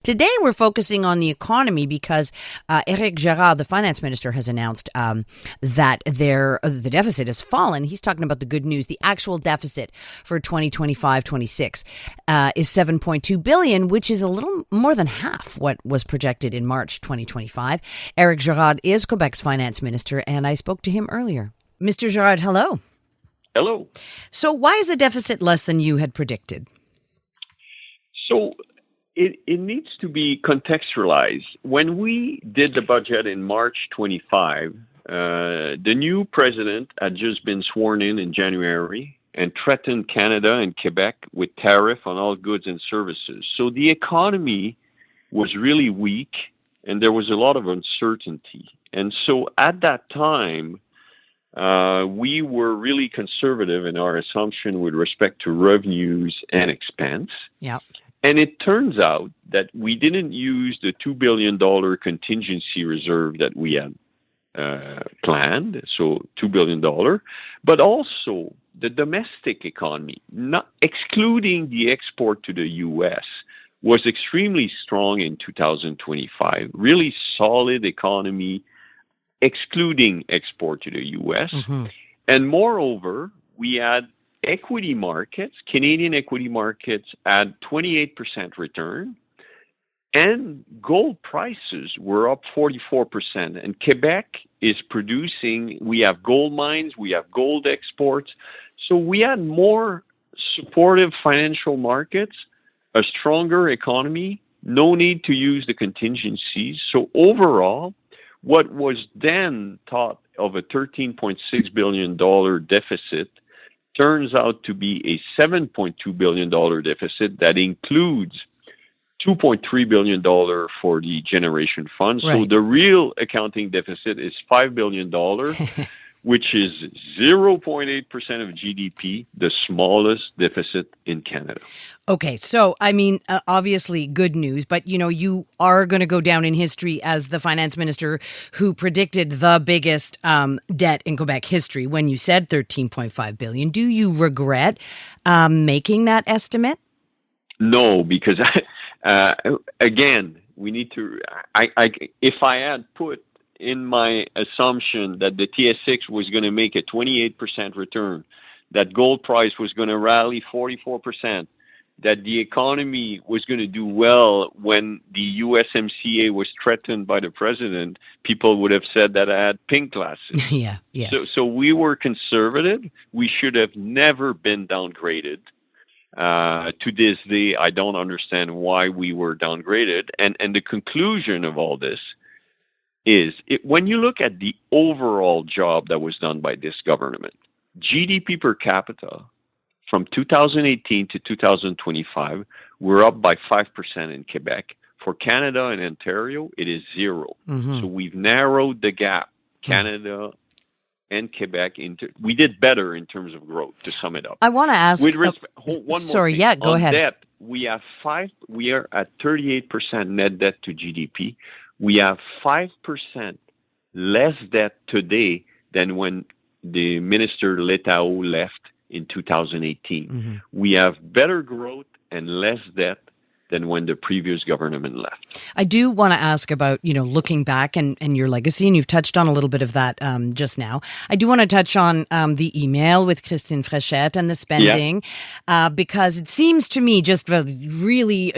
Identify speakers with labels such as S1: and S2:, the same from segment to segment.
S1: Today, we're focusing on the economy because Éric Girard, the finance minister, has announced that the deficit has fallen. He's talking about the good news. The actual deficit for 2025-26 is $7.2 billion, which is a little more than half what was projected in March 2025. Éric Girard is Quebec's finance minister, and I spoke to him earlier. Mr. Girard, hello.
S2: Hello.
S1: So why is the deficit less than you had predicted?
S2: So it needs to be contextualized. When we did the budget in March 25, the new president had just been sworn in January and threatened Canada and Quebec with tariff on all goods and services. So the economy was really weak and there was a lot of uncertainty. And so at that time, we were really conservative in our assumption with respect to revenues and expense.
S1: Yeah.
S2: And it turns out that we didn't use the $2 billion contingency reserve that we had planned, so $2 billion, but also the domestic economy, not excluding the export to the U.S., was extremely strong in 2025, really solid economy, excluding export to the U.S. Mm-hmm. And moreover, we had equity markets, Canadian equity markets had 28% return, and gold prices were up 44%. And Quebec is producing, we have gold mines, we have gold exports. So we had more supportive financial markets, a stronger economy, no need to use the contingencies. So overall, what was then thought of a $13.6 billion deficit turns out to be a $7.2 billion deficit that includes $2.3 billion for the generation fund. Right. So the real accounting deficit is $5 billion, which is 0.8% of GDP, the smallest deficit in Canada.
S1: Okay, so, I mean, obviously good news, but, you are going to go down in history as the finance minister who predicted the biggest debt in Quebec history when you said $13.5 billion. Do you regret making that estimate?
S2: No, because, again, we need to, if I had put in my assumption that the TSX was going to make a 28% return, that gold price was going to rally 44%, that the economy was going to do well when the USMCA was threatened by the president, people would have said that I had pink glasses.
S1: Yeah, yes.
S2: So we were conservative. We should have never been downgraded. To this day, I don't understand why we were downgraded. And the conclusion of all this is when you look at the overall job that was done by this government, GDP per capita from 2018 to 2025, we're up by 5% in Quebec. For Canada and Ontario, it is 0. Mm-hmm. So we've narrowed the gap. Canada and Quebec, we did better in terms of growth, to sum it up.
S1: I want to ask...
S2: Sorry,
S1: yeah, go ahead.
S2: Debt, we are at 38% net debt to GDP. We have 5% less debt today than when the Minister Letao left in 2018. Mm-hmm. We have better growth and less debt than when the previous government left.
S1: I do want to ask about, looking back and your legacy, and you've touched on a little bit of that just now. I do want to touch on the email with Christine Fréchette and the spending, because it seems to me just a really,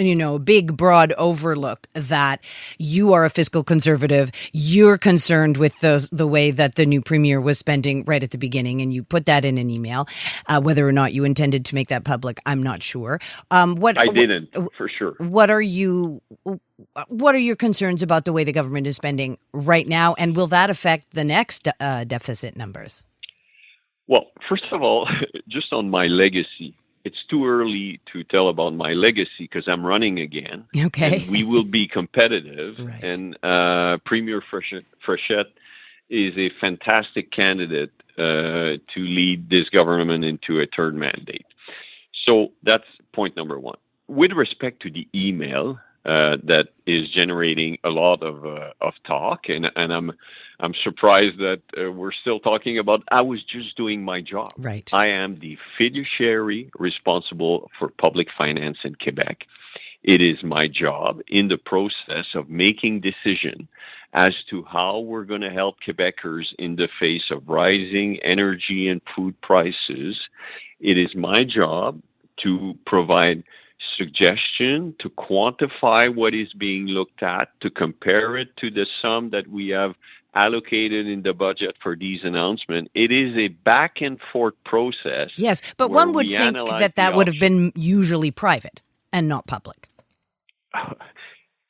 S1: big, broad overlook that you are a fiscal conservative. You're concerned with the way that the new premier was spending right at the beginning, and you put that in an email. Whether or not you intended to make that public, I'm not sure.
S2: I didn't, for sure.
S1: What are your concerns about the way the government is spending right now, and will that affect the next deficit numbers?
S2: Well, first of all, just on my legacy, it's too early to tell about my legacy because I'm running again.
S1: Okay.
S2: And we will be competitive.
S1: Right.
S2: And Premier Fréchette is a fantastic candidate to lead this government into a third mandate. So that's point number one. With respect to the email that is generating a lot of talk, and I'm surprised that we're still talking about. I was just doing my job.
S1: Right.
S2: I am the fiduciary responsible for public finance in Quebec, It is my job in the process of making decision as to how we're going to help Quebecers in the face of rising energy and food prices. It is my job to provide suggestion, to quantify what is being looked at, to compare it to the sum that we have allocated in the budget for these announcements. It is a back and forth process.
S1: Yes, but one would think that would have been usually private and not public.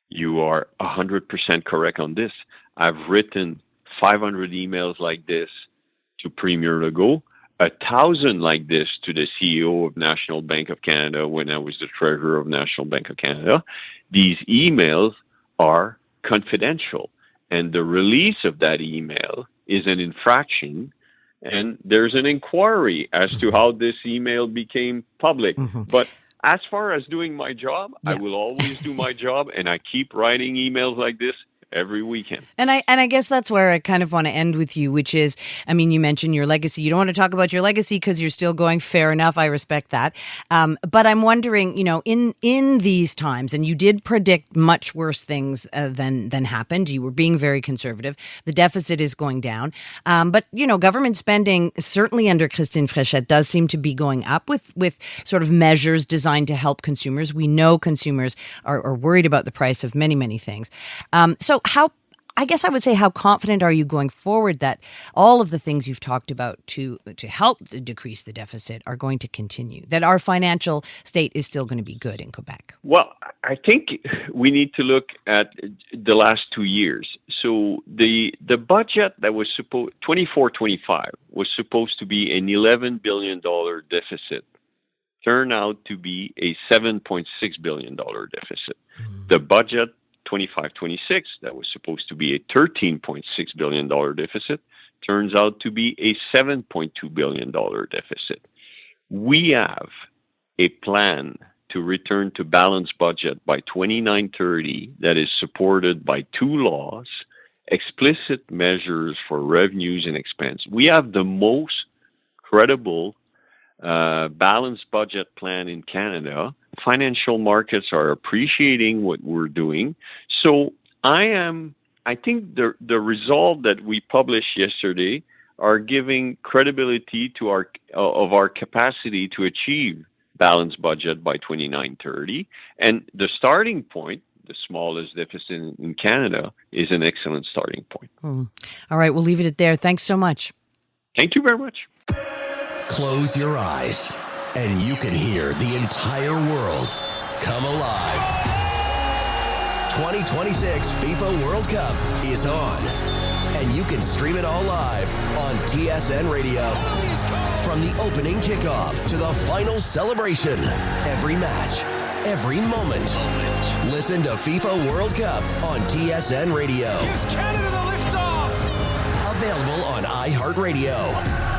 S2: You are 100% correct on this. I've written 500 emails like this to Premier Legault, 1,000 like this to the CEO of National Bank of Canada when I was the treasurer of National Bank of Canada. These emails are confidential, and the release of that email is an infraction, and there's an inquiry as to how this email became public. Mm-hmm. But as far as doing my job, I will always do my job, and I keep writing emails like this every weekend.
S1: And I guess that's where I kind of want to end with you, which is, I mean, you mentioned your legacy. You don't want to talk about your legacy because you're still going. Fair enough. I respect that. But I'm wondering, in these times, and you did predict much worse things than happened. You were being very conservative. The deficit is going down. But, government spending, certainly under Christine Fréchette, does seem to be going up with sort of measures designed to help consumers. We know consumers are worried about the price of many, many things. So I guess I would say, how confident are you going forward that all of the things you've talked about to help decrease the deficit are going to continue, that our financial state is still going to be good in Quebec?
S2: Well, I think we need to look at the last 2 years. So the budget that was 24-25 was supposed to be an $11 billion deficit, turned out to be a $7.6 billion deficit. The budget 25-26, that was supposed to be a $13.6 billion deficit, turns out to be a $7.2 billion deficit. We have a plan to return to balanced budget by 29-30 that is supported by 2 laws, explicit measures for revenues and expense. We have the most credible balanced budget plan in Canada. Financial markets are appreciating what we're doing. So I think the result that we published yesterday are giving credibility to our capacity to achieve balanced budget by 29-30. And the starting point, the smallest deficit in Canada, is an excellent starting point.
S1: All right, we'll leave it at there. Thanks so much.
S2: Thank you very much.
S3: Close your eyes, and you can hear the entire world come alive. 2026 FIFA World Cup is on, and you can stream it all live on TSN Radio. From the opening kickoff to the final celebration, every match, every moment. Listen to FIFA World Cup on TSN Radio.
S4: Gives Canada the lift off.
S3: Available on iHeartRadio.